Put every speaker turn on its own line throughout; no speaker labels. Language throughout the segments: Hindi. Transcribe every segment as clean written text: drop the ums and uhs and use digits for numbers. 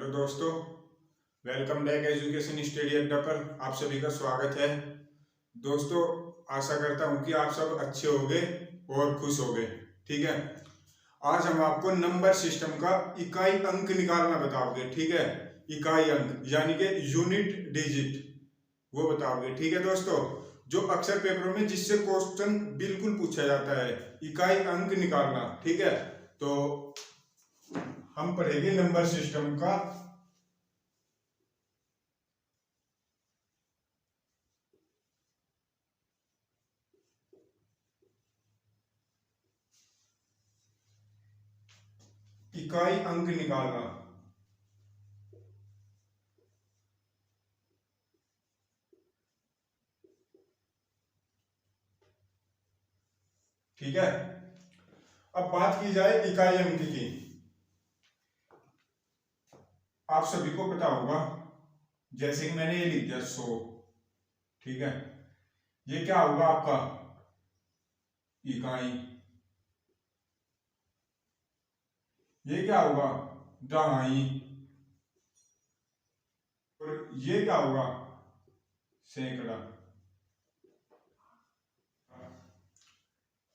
हेलो दोस्तों, वेलकम बैक एजुकेशन स्टडी अड्डा पर आप सभी का स्वागत है। दोस्तों, आशा करता हूं कि आप सब अच्छे होंगे और खुश होंगे। ठीक है, आज हम आपको नंबर सिस्टम का इकाई अंक निकालना बताओगे। ठीक है, इकाई अंक यानी कि यूनिट डिजिट वो बताओगे। ठीक है दोस्तों, जो अक्सर पेपरों में जिससे क्वेश्चन बिल्कुल पूछा जाता है, इकाई अंक निकालना। ठीक है, तो हम पढ़ेंगे नंबर सिस्टम का इकाई अंक निकालना। ठीक है, अब बात की जाए इकाई अंक की। आप सभी को पता होगा, जैसे कि मैंने ये लिख दिया 100। ठीक है, ये क्या होगा आपका इकाई, ये क्या होगा दहाई, और ये क्या होगा सैकड़ा।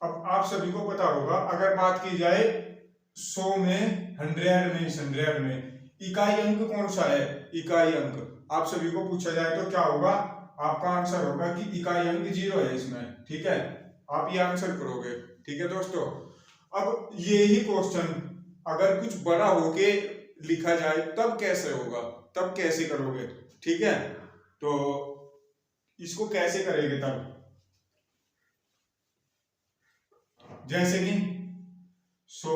अब आप सभी को पता होगा, अगर बात की जाए 100 में, 100 में इकाई अंक कौन सा है, इकाई अंक आप सभी को पूछा जाए तो क्या होगा, आपका आंसर होगा कि इकाई अंक 0 है इसमें। ठीक है, आप ये आंसर करोगे। ठीक है दोस्तों, अब ये ही क्वेश्चन अगर कुछ बड़ा होके लिखा जाए तब कैसे होगा, तब कैसे करोगे। ठीक है, तो इसको कैसे करेंगे तब, जैसे कि 100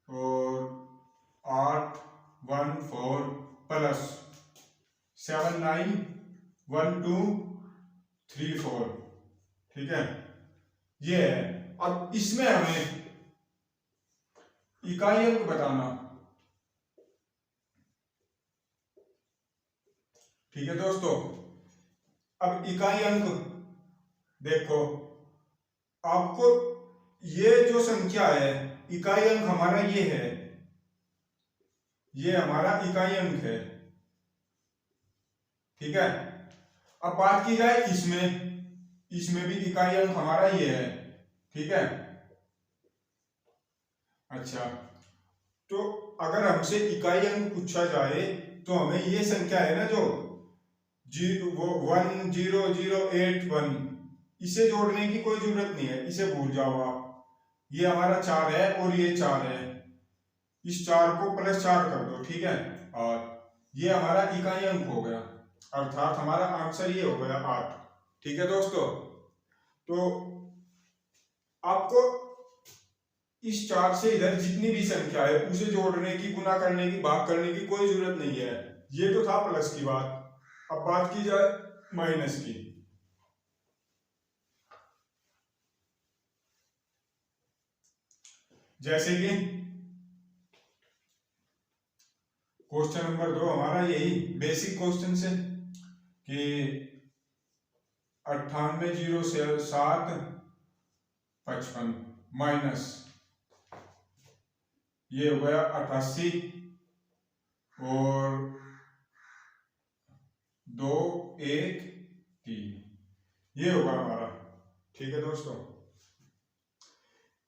और 814 प्लस 791234। ठीक है, ये है। अब इसमें हमें इकाई अंक बताना। ठीक है दोस्तों, अब इकाई अंक देखो, आपको ये जो संख्या है, इकाई अंक हमारा ये है, ये हमारा इकाई अंक है। ठीक है, अब बात की जाए इसमें, इसमें भी इकाई अंक हमारा ये है। ठीक है, अच्छा, तो अगर हमसे इकाई अंक पूछा जाए तो हमें ये संख्या है ना, जो 10081, इसे जोड़ने की कोई जरूरत नहीं है, इसे भूल जाओ आप। ये हमारा 4 है और ये 4 है, इस 4 को +4 कर दो। ठीक है, और ये हमारा इकाई अंक हो गया, अर्थात हमारा आंसर ये हो गया 8। ठीक है दोस्तों, तो आपको इस 4 से इधर जितनी भी संख्या है उसे जोड़ने की, गुना करने की, भाग करने की कोई जरूरत नहीं है। ये तो था प्लस की बात। अब बात की जाए माइनस की। जैसे कि क्वेश्चन नंबर 2 हमारा यही बेसिक क्वेश्चन से कि 980755 माइनस ये हो गया 88 और 213, ये होगा हमारा। ठीक है दोस्तों,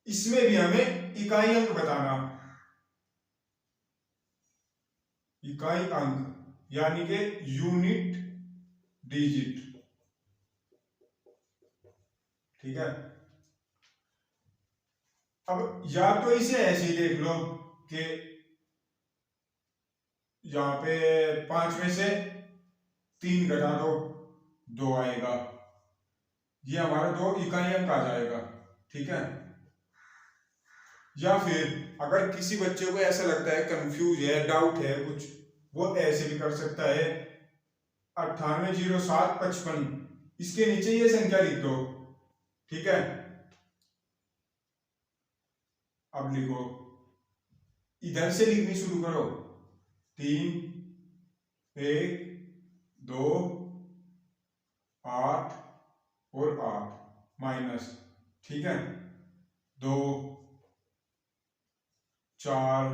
इसमें भी हमें इकाई अंक बताना, इकाई अंक यानी कि यूनिट डिजिट। ठीक है, अब या तो इसे ऐसे ही देख लो कि यहां पे 5 में से 3 घटा दो, 2 आएगा, ये हमारा 2 इकाई अंक आ जाएगा। ठीक है, या फिर अगर किसी बच्चे को ऐसा लगता है, कंफ्यूज है, डाउट है कुछ, वो ऐसे भी कर सकता है 980755, इसके नीचे ये संख्या लिख दो। ठीक है, अब लिखो, इधर से लिखनी शुरू करो, 3 1 2 8 और 8 माइनस, ठीक है, 2 4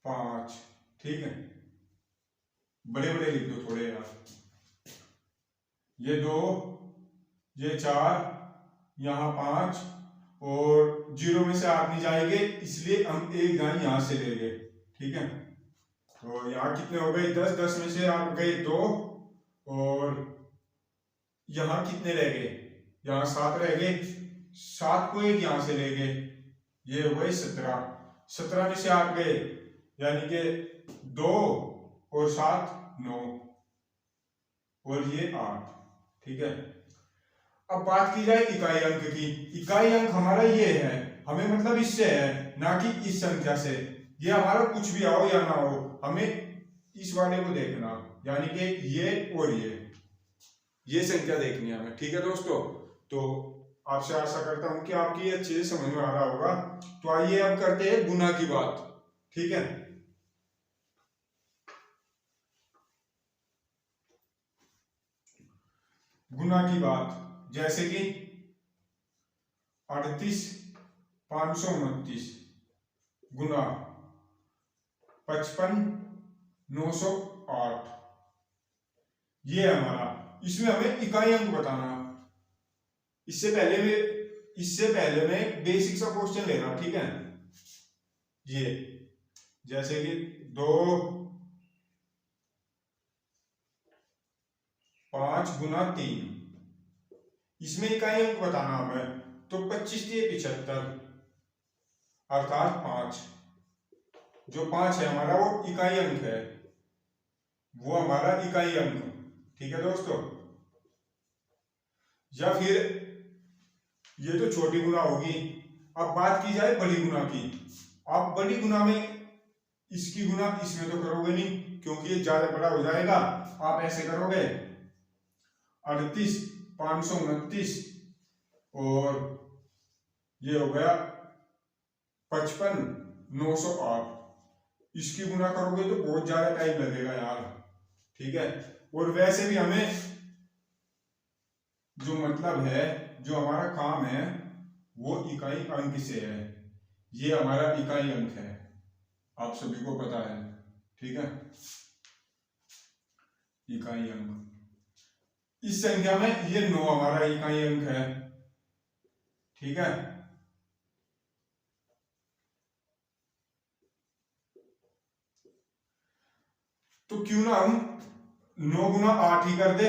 5, ठीक है, बड़े बड़े लिख दो थोड़े यार, ये 2, ये 4, यहाँ 5, और 0 में से 8 नहीं जाएंगे, इसलिए हम एक दाएं यहां से लेंगे, ठीक है। तो यहाँ कितने हो गए 10, 10 में से 8 गए 2, और यहाँ कितने रह गए, यहाँ 7 रह गए, 7 को एक यहां से ले गए, ये हो गए 17, 17 में से 8 गए, यानी कि 2 और 7 9, और ये 8, ठीक है। अब बात की जाए इकाई अंक की, इकाई अंक हमारा ये है, हमें मतलब इससे है, ना कि इस संख्या से, ये हमारा कुछ भी आओ या ना हो, हमें इस वाले को देखना, यानी कि ये और ये संख्या देखनी है हमें, ठीक है दोस्तों। तो आपसे आशा करता हूं कि आपकी अच्छे से समझ में आ रहा होगा। तो आइए अब करते हैं गुना की बात, ठीक है। गुना की बात, जैसे कि 38,529 गुना 55,908, ये हमारा, इसमें हमें इकाई अंक बताना। इससे पहले में बेसिक सा क्वेश्चन लेना, ठीक है। ये जैसे कि 2 5 गुना 3, इसमें इकाई अंक बताना हमें। तो 25 दिए 75, अर्थात 5, जो 5 है हमारा वो इकाई अंक है, वो हमारा इकाई अंक, ठीक है दोस्तों। या फिर ये तो छोटी गुना होगी। अब बात की जाए बड़ी गुना की। आप बड़ी गुना में इसकी गुना इसमें तो करोगे नहीं, क्योंकि ये ज्यादा बड़ा हो जाएगा। आप ऐसे करोगे 38,529 और ये हो गया 55,908, इसकी गुना करोगे तो बहुत ज्यादा टाइम लगेगा यार, ठीक है। और वैसे भी हमें जो मतलब है, जो हमारा काम है, वो इकाई अंक से है, ये हमारा इकाई अंक है, आप सभी को पता है, ठीक है। इकाई अंक इस संख्या में ये 9 हमारा इकाई अंक है, ठीक है। तो क्यों ना हम 9 गुना 8 ही कर दे।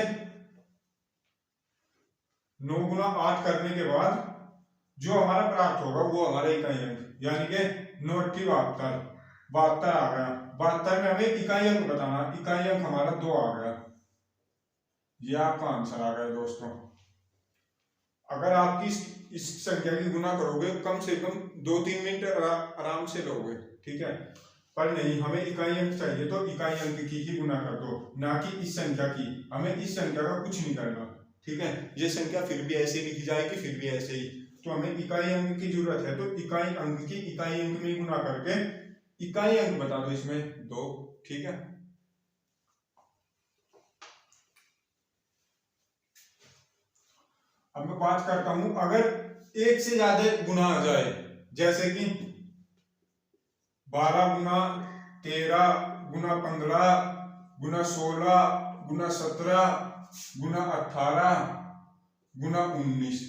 9 गुना 8 करने के बाद जो हमारा प्राप्त होगा वो हमारा इकाई अंक, यानी कि 9 × 72, 72 आ गया। 72 में हमें इकाई अंक बताना, इकाई अंक हमारा 2 आ गया, ये आपका आंसर आ गया दोस्तों। अगर आपकी इस संख्या की गुना करोगे कम से कम 2-3 मिनट आराम से लोगे, ठीक है। पर नहीं, हमें इकाई अंक चाहिए, तो इकाई अंक की ही गुना कर दो, ना कि इस संख्या की। हमें इस संख्या का कुछ नहीं करना, ठीक है। ये संख्या फिर भी ऐसे लिखी जाएगी, फिर भी ऐसे ही। तो हमें इकाई अंक की जरूरत है, तो इकाई अंक की इकाई अंक में गुना करके इकाई अंक बता दो, इसमें 2, ठीक है। अब मैं बात करता हूं, अगर एक से ज्यादा गुना आ जाए, जैसे कि 12 गुना 13 गुना 15 गुना 16 गुना 17 गुना 18 गुना 19,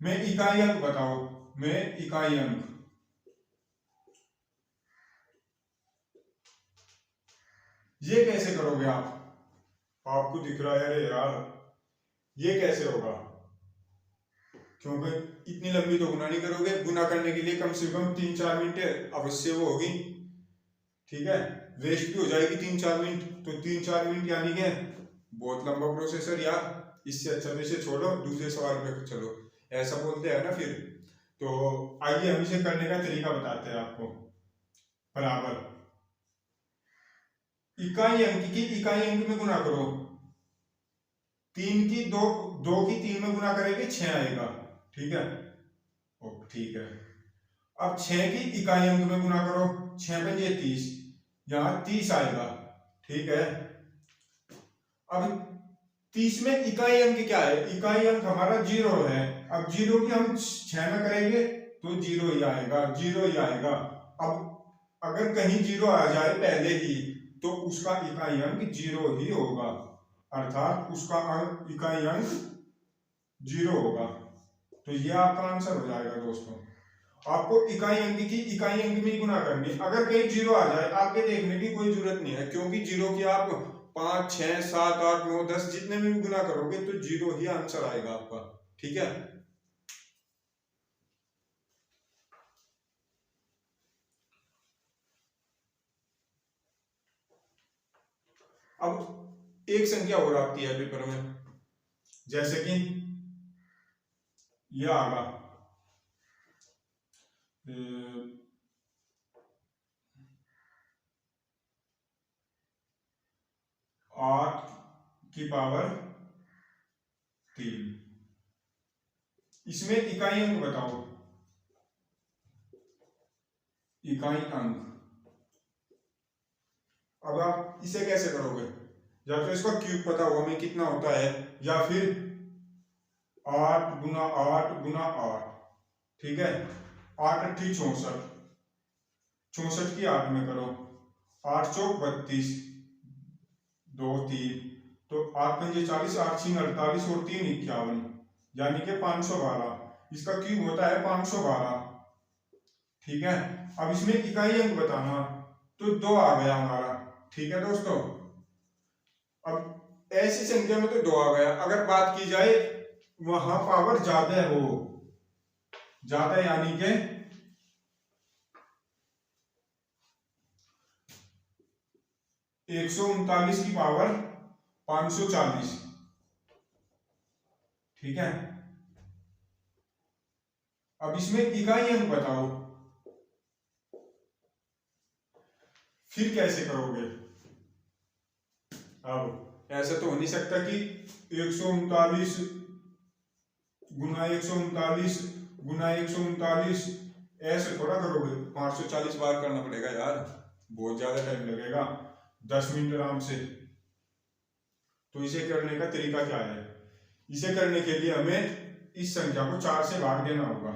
में इकाई अंक बताओ, में इकाई अंक। ये कैसे करोगे आप? आपको दिख रहा है, अरे यार ये कैसे होगा? क्योंकि इतनी लंबी तो गुना नहीं करोगे, गुना करने के लिए कम से कम 3-4 मिनट अवश्य वो होगी, ठीक है। वेस्ट भी हो जाएगी 3-4 मिनट, तो 3-4 मिनट यानी कि बहुत लंबा प्रोसेसर यार। इससे अच्छा इसे छोड़ो, दूसरे सवाल पे चलो, ऐसा बोलते हैं ना फिर। तो आइए हम इसे करने का तरीका बताते हैं आपको। बराबर इकाई अंक की इकाई अंक में गुना करो, 3 की 2 की 3 में गुना करेंगे 6 आएगा, ठीक है। ओके, ठीक है। अब 6 की इकाई अंक में गुना करो, 6 × 5 = 30, यहां 30 आएगा, ठीक है। अब 30 में इकाई अंक क्या है? इकाई अंक हमारा 0 है। अब 0 की हम 6 में करेंगे तो 0 ही आएगा, 0 ही आएगा। अब अगर कहीं जीरो आ जाए पहले ही तो उसका इकाई अंक जीरो ही होगा, अर्थात उसका इकाई अंक जीरो होगा। तो ये आपका आंसर हो जाएगा दोस्तों। आपको इकाई अंक की इकाई अंक में गुना करनी है। अगर कहीं जीरो आ जाए आपके देखने की कोई जरूरत नहीं है, क्योंकि जीरो की आप 5, 6, 7, 8, 9, 10 जितने में भी गुना करोगे तो जीरो ही आंसर आएगा आपका। ठीक है, अब एक संख्या और आती है पेपर में, जैसे कि यह आगा 8 की पावर 3। इसमें इकाई अंक बताओ, इकाई अंक। अब आप इसे कैसे करोगे, या तो इसका क्यूब पता होगा हमें कितना होता है, या फिर 8 गुना 8 गुना 8। ठीक है, 8 8 64, 64 की 8 में करो, 8 चौक 32, 2 3, तो 8 पंजे 40, 8 छीन 48 और 3 51, यानी कि 512। इसका क्यूब होता है 512। ठीक है, अब इसमें इकाई अंक बताना, तो 2 आ गया हमारा। ठीक है दोस्तों, अब ऐसी संख्या में तो 2 आ गया। अगर बात की जाए वहां पावर ज्यादा हो, ज्यादा यानी कि 139 की पावर 540। ठीक है, अब इसमें इकाई अंक बताओ, फिर कैसे करोगे। अब ऐसा तो हो नहीं सकता कि 139 गुना 139 गुना 139, ऐसे थोड़ा करोगे। 540 बार करना पड़ेगा यार, बहुत ज्यादा टाइम लगेगा, 10 मिनट आराम से। तो इसे करने का तरीका क्या है, इसे करने के लिए हमें इस संख्या को 4 से भाग देना होगा।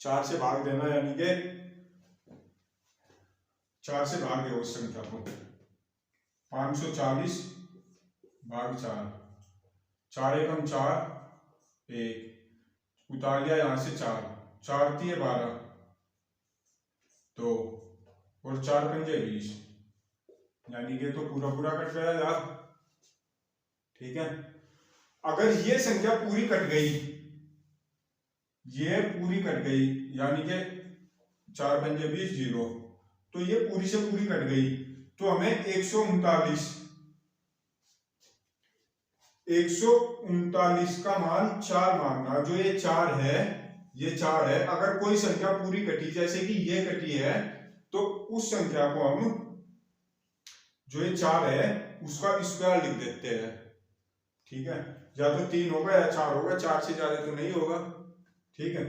4 से भाग देना यानी कि 4 से भाग दो उस संख्या को, 540 भाग 4, 4 एकम 4, 1 उतार लिया यहां से 4, 4 3 12, 2 और 4 पंजे 20, यानी कि तो पूरा पूरा कट गया यार। ठीक है, अगर ये संख्या पूरी कट गई, ये पूरी कट गई, यानी कि 4 पंजे 20 0, तो ये पूरी से पूरी कट गई, तो हमें 139 का मान 4 मानना। जो ये 4 है, ये 4 है। अगर कोई संख्या पूरी कटी, जैसे कि ये कटी है, तो उस संख्या को हम, जो ये 4 है, उसका स्क्वायर लिख देते हैं। ठीक है, या तो 3 होगा या 4 होगा, 4 से ज्यादा तो नहीं होगा। ठीक है,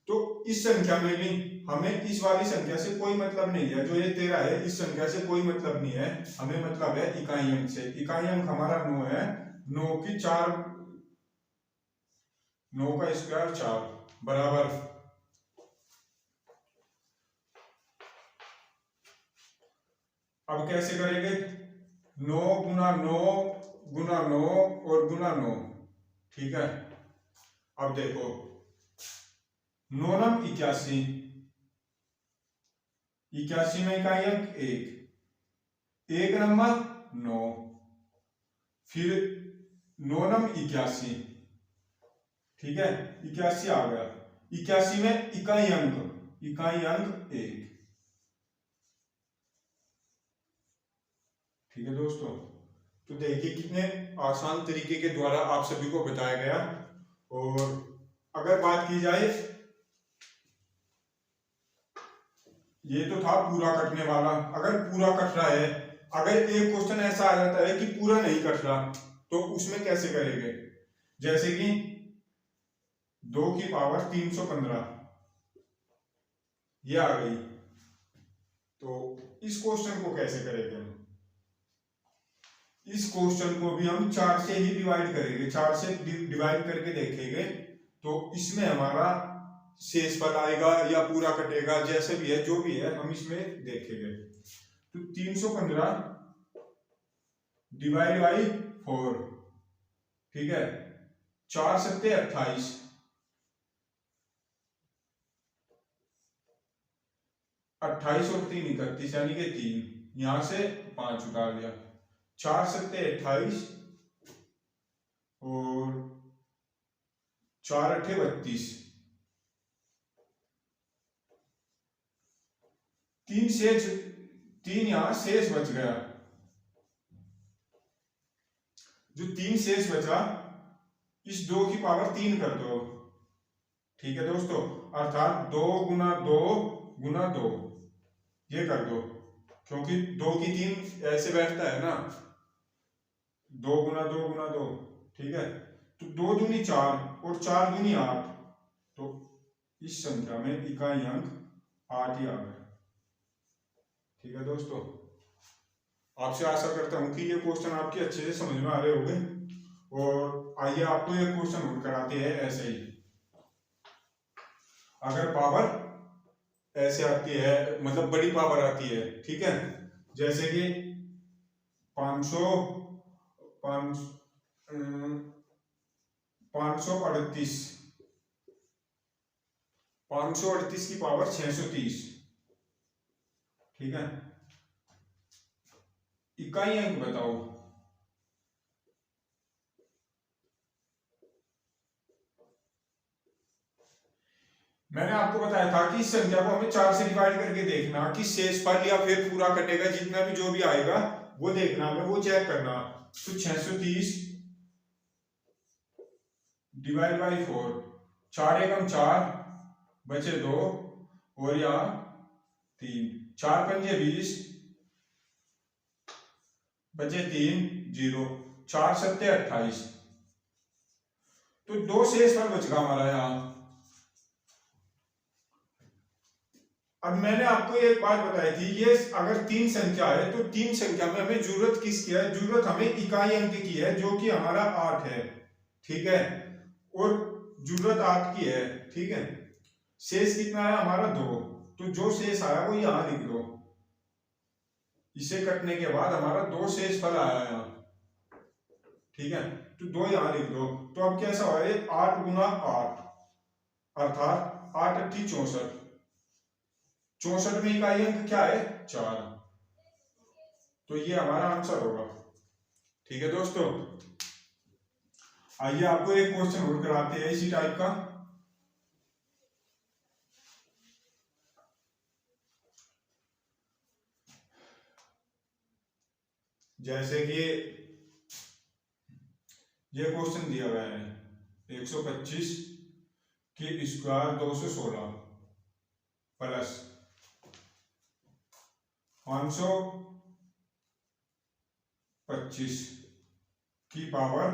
तो इस संख्या में भी हमें इस वाली संख्या से कोई मतलब नहीं है। जो ये 13 है, इस संख्या से कोई मतलब नहीं है, हमें मतलब है इकाई अंक से। इकाई अंक हमारा 9 है, 9 की 4, 9 का स्क्वायर 4 बराबर। अब कैसे करेंगे, 9 गुना 9 गुना 9 और गुना 9। ठीक है, अब देखो 9 नम 81, 81 में इकाई अंक 1, 1 नंबर 9, फिर 9 नम 81। ठीक है, 81 आ गया, 81 में इकाई अंक 1। ठीक है दोस्तों, तो देखिए कितने आसान तरीके के द्वारा आप सभी को बताया गया। और अगर बात की जाए, ये तो था पूरा कटने वाला। अगर पूरा कट रहा है, अगर एक क्वेश्चन ऐसा आ जाता है कि पूरा नहीं कट रहा, तो उसमें कैसे करेंगे। जैसे कि 2 की पावर 315 ये आ गई, तो इस क्वेश्चन को कैसे करेंगे हम। इस क्वेश्चन को भी हम 4 से ही डिवाइड करेंगे, 4 से डिवाइड करके देखेंगे, तो इसमें हमारा शेष फल आएगा या पूरा कटेगा, जैसे भी है, जो भी है हम इसमें देखेंगे। तो 315 डिवाइड बाई 4, ठीक है, 4 सत्ते 28, 28 और 3 31, यानी कि 3, यहां से 5 उतार दिया, 4 सत्ते 28 और 4 अट्ठे 32, 3 यहां शेष बच गया। जो 3 शेष बचा, इस 2 की पावर 3 कर दो, ठीक है दोस्तों, अर्थात 2 गुना 2 गुना 2 ये कर दो, क्योंकि 2 की 3 ऐसे बैठता है ना, 2 गुना 2 गुना 2, ठीक है। तो 2 दूनी 4 और 4 दूनी 8, तो इस संख्या में इकाई अंक 8 ही आ गया, ठीक है दोस्तों। आपसे आशा करता हूं कि ये क्वेश्चन आपके अच्छे से समझ में आ रहे होंगे। और आइए आपको एक क्वेश्चन और कराते हैं ऐसे ही। अगर पावर ऐसे आती है, मतलब बड़ी पावर आती है, ठीक है, जैसे कि 538 की पावर 630, ठीक है, इकाई अंक बताओ। मैंने आपको बताया था कि इस संख्या को हमें 4 से डिवाइड करके देखना कि शेषफल या फिर पूरा कटेगा, जितना भी जो भी आएगा वो देखना, हमें वो चेक करना। तो 630 डिवाइड बाई 4, 4 एकम 4 बचे 2 और यहाँ 3, 4 पंजे 20 बचे 3 0, 4 सत्ते 28, तो 2 शेषफल बच गया हमारा यहाँ। अब मैंने आपको एक बात बताई थी, ये अगर 3 संख्या है तो 3 संख्या में हमें जरूरत किसकी है, जरूरत हमें इकाई अंक की है, जो कि हमारा 8 है, ठीक है, और जरूरत 8 की है, ठीक है। शेष कितना है हमारा 2, तो जो शेष आया वो यहां लिख दो, इसे कटने के बाद हमारा 2 शेष फल आया यहाँ, ठीक है, तो 2 यहां लिख दो। तो अब कैसा हो रहा है, 8 गुना 8 अर्थात 8 अट्ठी 64, 64 में इकाई अंक क्या है 4, तो ये हमारा आंसर होगा, ठीक है दोस्तों। आइए आपको एक क्वेश्चन और कराते हैं इसी टाइप का। जैसे कि ये क्वेश्चन दिया गया है 125 की स्क्वायर 216 प्लस 525 की पावर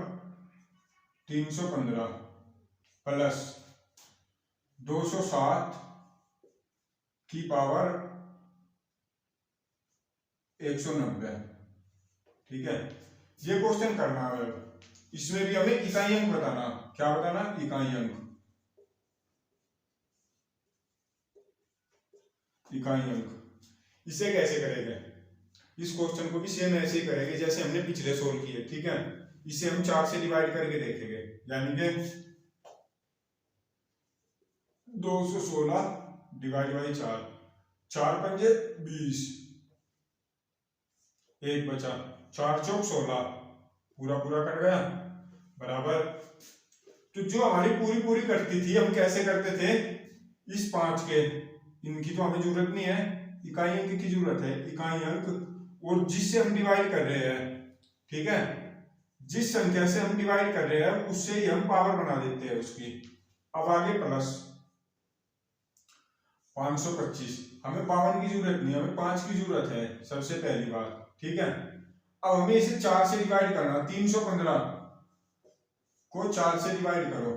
315 प्लस 207 की पावर 190, ठीक है। ये क्वेश्चन करना है, इसमें भी हमें इकाई अंक बताना। क्या बताना, इकाई अंक, इकाई अंक। इसे कैसे करेंगे, इस क्वेश्चन को भी सेम ऐसे ही करेंगे जैसे हमने पिछले सोल्व किए, ठीक है। इसे हम 4 से डिवाइड करके देखेंगे, यानी कि 216 डिवाइड बाई 4, 4 पंजे 20, 1 बचा, 4 चौक 16, पूरा पूरा कट गया, बराबर। तो जो हमारी पूरी पूरी कटती थी, हम कैसे करते थे, इस 5 के, इनकी तो हमें जरूरत नहीं है, इकाई अंक की जरूरत है, इकाई अंक, और जिससे हम डिवाइड कर रहे हैं, ठीक है, जिस संख्या से हम डिवाइड कर रहे हैं उससे ही हम पावर बना देते हैं उसकी। अब आगे प्लस 525, हमें पावर की जरूरत नहीं, हमें 5 की जरूरत है सबसे पहली बात, ठीक है। अब हमें इसे 4 से डिवाइड करना, 315 को 4 से डिवाइड करो,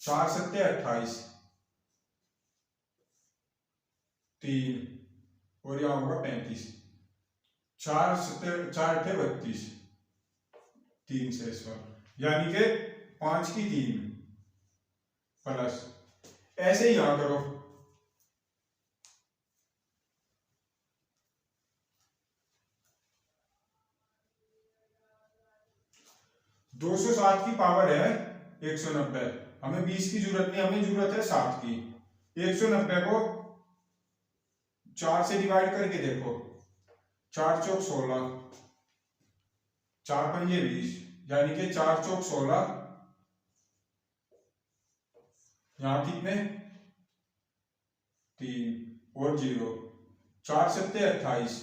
4 सत्ते 28, 3 और यहां होगा 35, 4 अट्ठे 32, 3 शेषफल, यानी कि 5 की 3 प्लस ऐसे ही यहां करो। 260 की पावर है 190, हमें 20 की जरूरत नहीं, हमें जरूरत है 7 की। 190 को 4 से डिवाइड करके देखो, 4 चौक 16, 4 पंजे 20, यानी कि 4 चौक 16, यहां कितने 3 और 0, 4 सत्ते 28,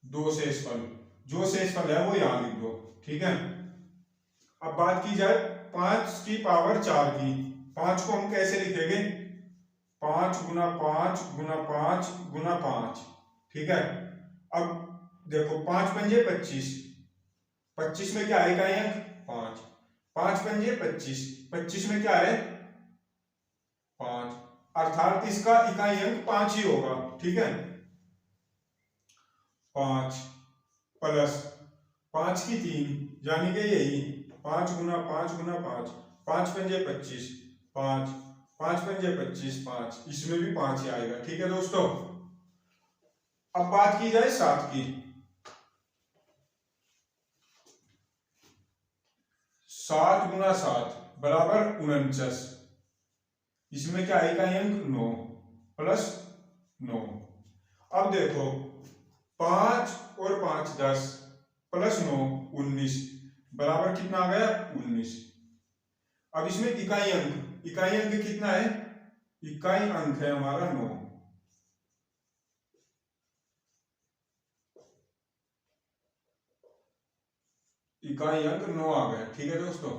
2 शेषफल, जो शेषफल है वो यहां लिख दो, ठीक है। अब बात की जाए 5 की पावर 4 की। 5 को हम कैसे लिखेंगे, 5 गुना 5 गुना 5 गुना 5, ठीक है। अब देखो 5 पंजे 25, 25 में क्या है इकाई अंक 5, 5 पंजे 25, 25 में क्या है 5, अर्थात इसका इकाई अंक 5 ही होगा, ठीक है। 5 प्लस 5 की 3, यानी कि यही 5 गुना 5 गुना 5, 5 पंजे 25, 5, 5 पंजे 25, 5, इसमें भी 5 ही आएगा, ठीक है दोस्तों। अब बात की जाए 7 की। 7 गुना 7 बराबर 49, इसमें क्या आएगा अंक 9 प्लस 9। अब देखो 5 और 5 10 प्लस 9 19 बराबर कितना आ गया 19। अब इसमें इकाई अंक कितना है, इकाई अंक है हमारा 9। इकाई अंक 9 आ गया, ठीक है दोस्तों।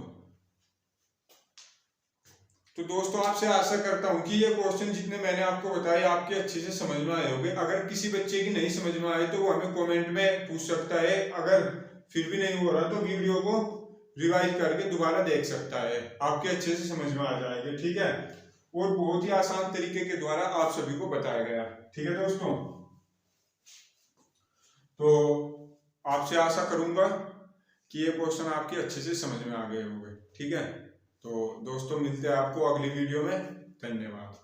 तो दोस्तों आपसे आशा करता हूं कि ये क्वेश्चन जितने मैंने आपको बताए आपके अच्छे से समझ में आए होंगे। अगर किसी बच्चे की नहीं समझ में आए तो वो हमें कमेंट में पूछ सकता है, अगर फिर भी नहीं हो रहा तो वीडियो को रिवाइज करके दोबारा देख सकता है, आपके अच्छे से समझ में आ जाएगा, ठीक है। और बहुत ही आसान तरीके के द्वारा आप सभी को बताया गया, ठीक है दोस्तों। तो आपसे आशा करूंगा कि ये क्वेश्चन आपके अच्छे से समझ में आ गए होंगे, ठीक है। तो दोस्तों मिलते हैं आपको अगली वीडियो में, धन्यवाद।